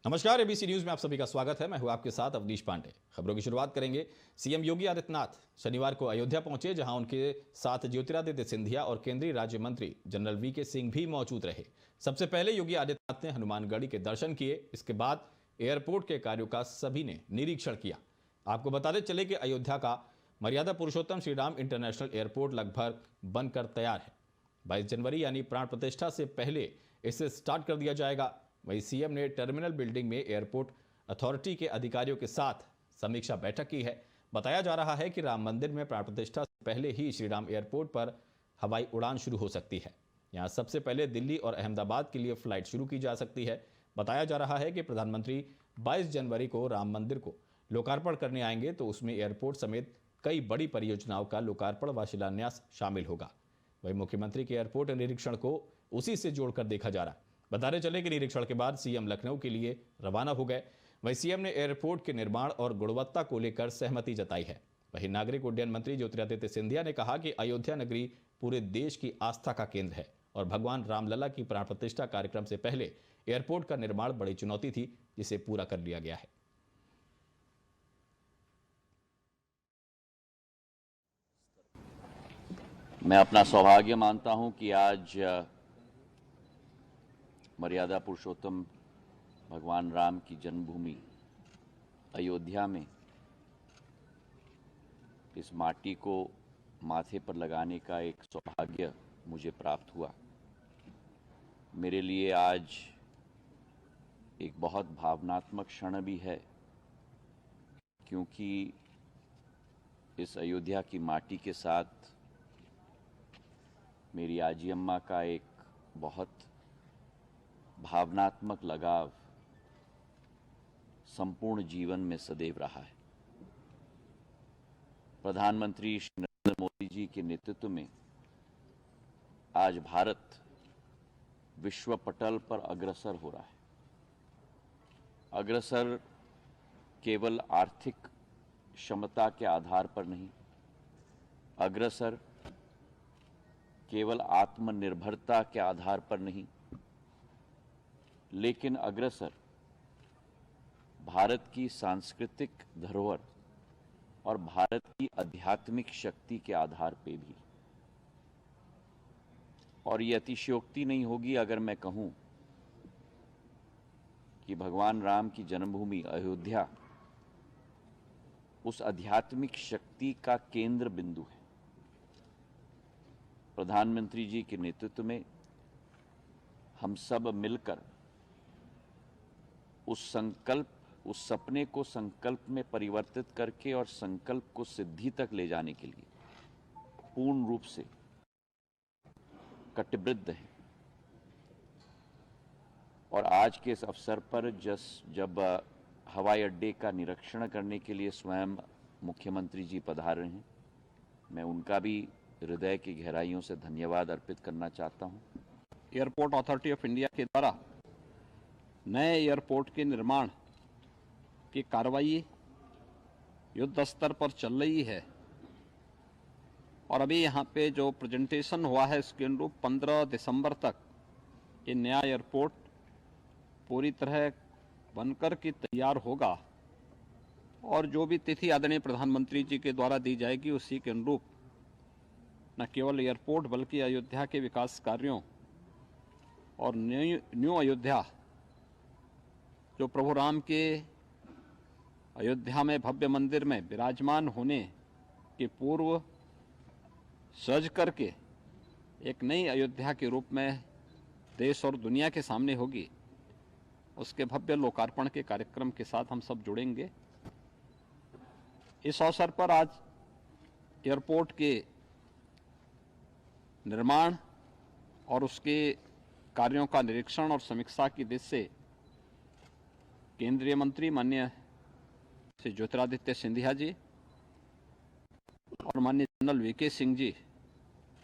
नमस्कार, ABC news में आप सभी का स्वागत है। मैं हूं आपके साथ अवनीश पांडे। खबरों की शुरुआत करेंगे। सीएम योगी आदित्यनाथ शनिवार को अयोध्या पहुंचे, जहां उनके साथ ज्योतिरादित्य सिंधिया और केंद्रीय राज्य मंत्री जनरल वीके सिंह भी मौजूद रहे। सबसे पहले योगी आदित्यनाथ ने हनुमानगढ़ी के दर्शन किए। इसके बाद एयरपोर्ट के कार्यों का सभी ने निरीक्षण किया। आपको बताते चले कि अयोध्या का मर्यादा पुरुषोत्तम श्री राम इंटरनेशनल एयरपोर्ट लगभग बनकर तैयार है। 22 जनवरी यानी प्राण प्रतिष्ठा से पहले इसे स्टार्ट कर दिया जाएगा। वहीं सीएम ने टर्मिनल बिल्डिंग में एयरपोर्ट अथॉरिटी के अधिकारियों के साथ समीक्षा बैठक की है। बताया जा रहा है कि राम मंदिर में प्राण प्रतिष्ठा से पहले ही श्रीराम एयरपोर्ट पर हवाई उड़ान शुरू हो सकती है। यहां सबसे पहले दिल्ली और अहमदाबाद के लिए फ्लाइट शुरू की जा सकती है। बताया जा रहा है कि प्रधानमंत्री 22 जनवरी को राम मंदिर को लोकार्पण करने आएंगे, तो उसमें एयरपोर्ट समेत कई बड़ी परियोजनाओं का लोकार्पण व शिलान्यास शामिल होगा। वहीं मुख्यमंत्री के एयरपोर्ट निरीक्षण को उसी से जोड़कर देखा जा रहा है। बताते चले कि निरीक्षण के बाद सीएम लखनऊ के लिए रवाना हो गए। वहीं सीएम ने एयरपोर्ट के निर्माण और गुणवत्ता को लेकर सहमति जताई है। वहीं नागरिक उड्डयन मंत्री ज्योतिरादित्य सिंधिया ने कहा कि अयोध्या नगरी पूरे देश की आस्था का केंद्र है और भगवान रामलला की प्राण प्रतिष्ठा कार्यक्रम से पहले एयरपोर्ट का निर्माण बड़ी चुनौती थी, जिसे पूरा कर लिया गया है। मैं अपना सौभाग्य मानता हूं कि आज मर्यादा पुरुषोत्तम भगवान राम की जन्मभूमि अयोध्या में इस माटी को माथे पर लगाने का एक सौभाग्य मुझे प्राप्त हुआ। मेरे लिए आज एक बहुत भावनात्मक क्षण भी है, क्योंकि इस अयोध्या की माटी के साथ मेरी आजी अम्मा का एक बहुत भावनात्मक लगाव संपूर्ण जीवन में सदैव रहा है। प्रधानमंत्री श्री नरेंद्र मोदी जी के नेतृत्व में आज भारत विश्व पटल पर अग्रसर हो रहा है। अग्रसर केवल आर्थिक क्षमता के आधार पर नहीं, अग्रसर केवल आत्मनिर्भरता के आधार पर नहीं, लेकिन अग्रसर भारत की सांस्कृतिक धरोहर और भारत की आध्यात्मिक शक्ति के आधार पे भी। और ये अतिशयोक्ति नहीं होगी अगर मैं कहूं कि भगवान राम की जन्मभूमि अयोध्या उस आध्यात्मिक शक्ति का केंद्र बिंदु है। प्रधानमंत्री जी के नेतृत्व में हम सब मिलकर उस सपने को संकल्प में परिवर्तित करके और संकल्प को सिद्धि तक ले जाने के लिए पूर्ण रूप से कटिबद्ध हैं। और आज के इस अवसर पर जब हवाई अड्डे का निरीक्षण करने के लिए स्वयं मुख्यमंत्री जी पधार रहे हैं, मैं उनका भी हृदय की गहराइयों से धन्यवाद अर्पित करना चाहता हूं। एयरपोर्ट अथॉरिटी ऑफ इंडिया के द्वारा नए एयरपोर्ट के निर्माण की कार्रवाई युद्ध स्तर पर चल रही है और अभी यहाँ पे जो प्रेजेंटेशन हुआ है इसके अनुरूप 15 दिसंबर तक ये नया एयरपोर्ट पूरी तरह बनकर के तैयार होगा और जो भी तिथि आदरणीय प्रधानमंत्री जी के द्वारा दी जाएगी उसी के अनुरूप न केवल एयरपोर्ट बल्कि अयोध्या के विकास कार्यों और न्यू अयोध्या जो प्रभु राम के अयोध्या में भव्य मंदिर में विराजमान होने के पूर्व सज करके एक नई अयोध्या के रूप में देश और दुनिया के सामने होगी, उसके भव्य लोकार्पण के कार्यक्रम के साथ हम सब जुड़ेंगे। इस अवसर पर आज एयरपोर्ट के निर्माण और उसके कार्यों का निरीक्षण और समीक्षा की दृष्टि से केंद्रीय मंत्री माननीय श्री ज्योतिरादित्य सिंधिया जी और माननीय जनरल वीके सिंह जी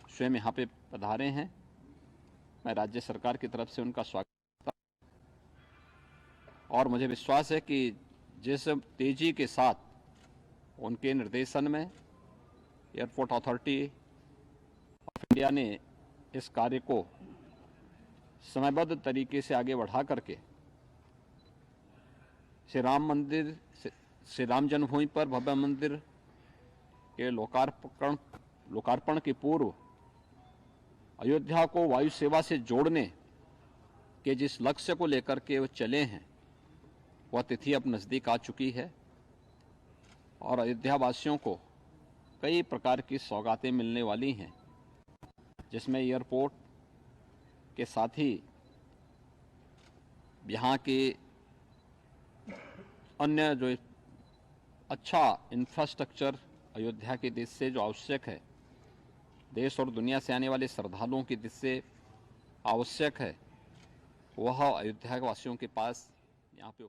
स्वयं यहाँ पे पधारे हैं। मैं राज्य सरकार की तरफ से उनका स्वागत करता हूँ और मुझे विश्वास है कि जिस तेजी के साथ उनके निर्देशन में एयरपोर्ट अथॉरिटी ऑफ इंडिया ने इस कार्य को समयबद्ध तरीके से आगे बढ़ा करके श्री राम जन्मभूमि पर भव्य मंदिर के लोकार्पण के पूर्व अयोध्या को वायु सेवा से जोड़ने के जिस लक्ष्य को लेकर के वो चले हैं, वह तिथि अब नज़दीक आ चुकी है और अयोध्या वासियों को कई प्रकार की सौगातें मिलने वाली हैं, जिसमें एयरपोर्ट के साथ ही यहाँ के अन्य जो अच्छा इंफ्रास्ट्रक्चर अयोध्या के देश से जो आवश्यक है, देश और दुनिया से आने वाले श्रद्धालुओं की दृष्टि से आवश्यक है, वह अयोध्या वासियों के पास यहाँ पे